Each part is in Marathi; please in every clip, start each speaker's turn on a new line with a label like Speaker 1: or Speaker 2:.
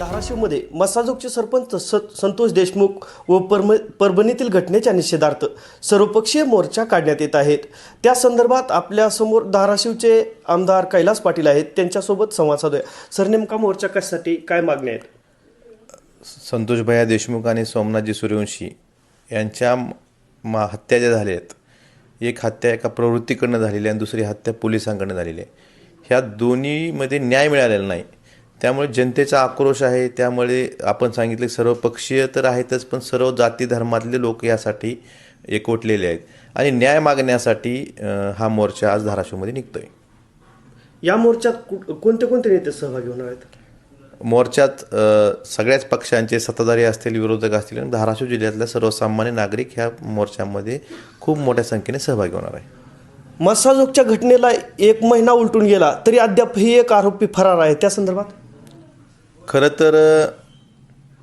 Speaker 1: धाराशिवमध्ये मसाजोगचे सरपंच संतोष देशमुख व परभणीतील घटनेच्या निषेधार्थ सर्वपक्षीय मोर्चा काढण्यात येत आहेत। त्या संदर्भात आपल्यासमोर धाराशिवचे आमदार कैलास पाटील आहेत, त्यांच्यासोबत संवाद साधूया। सर, नेमका मोर्चा कशासाठी, काय मागण्या आहेत?
Speaker 2: संतोष भैया देशमुख आणि सोमनाथजी सूर्यवंशी यांच्या हत्या ज्या झाल्या आहेत, एक हत्या एका प्रवृत्तीकडनं झालेली आहे आणि दुसरी हत्या पोलिसांकडनं झालेली आहे। ह्या दोन्हीमध्ये न्याय मिळालेला नाही, त्यामुळे जनतेचा आक्रोश आहे। त्यामुळे आपण सांगितले सर्व पक्षीय तर आहेतच, पण सर्व जाती धर्मातले लोक यासाठी एकवटलेले आहेत आणि न्याय मागण्यासाठी हा मोर्चा आज धाराशिवमध्ये निघतोय।
Speaker 1: या मोर्चात कोणते कोणते नेते सहभागी होणार आहेत?
Speaker 2: मोर्चात सगळ्याच पक्षांचे सत्ताधारी असतील, विरोधक असतील आणि धाराशिव जिल्ह्यातल्या सर्वसामान्य नागरिक ह्या मोर्चामध्ये खूप मोठ्या संख्येने सहभागी होणार आहे।
Speaker 1: मसाजोगच्या घटनेला 1 महिना उलटून गेला तरी अद्यापही एक आरोपी फरार आहे, त्या संदर्भात
Speaker 2: खरं तर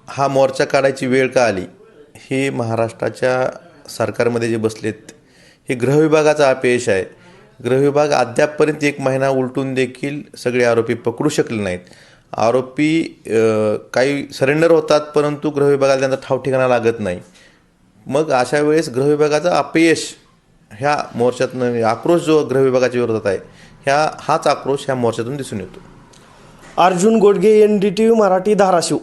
Speaker 2: हा मोर्चा काढायची वेळ का आली, हे महाराष्ट्राच्या सरकारमध्ये जे बसलेत हे गृहविभागाचा अपयश आहे। गृहविभाग अद्यापपर्यंत 1 महिना उलटून देखील सगळे आरोपी पकडू शकले नाहीत। आरोपी काही सरेंडर होतात, परंतु गृहविभागाला त्यांचा ठाव ठिकाणा लागत नाही। मग अशा वेळेस गृहविभागाचं अपयश ह्या मोर्चातून, आक्रोश जो गृहविभागाच्या विरोधात आहे हाच आक्रोश ह्या मोर्चातून दिसून येतो।
Speaker 1: अर्जुन गोडगे, NDTV मराठी, धाराशिव।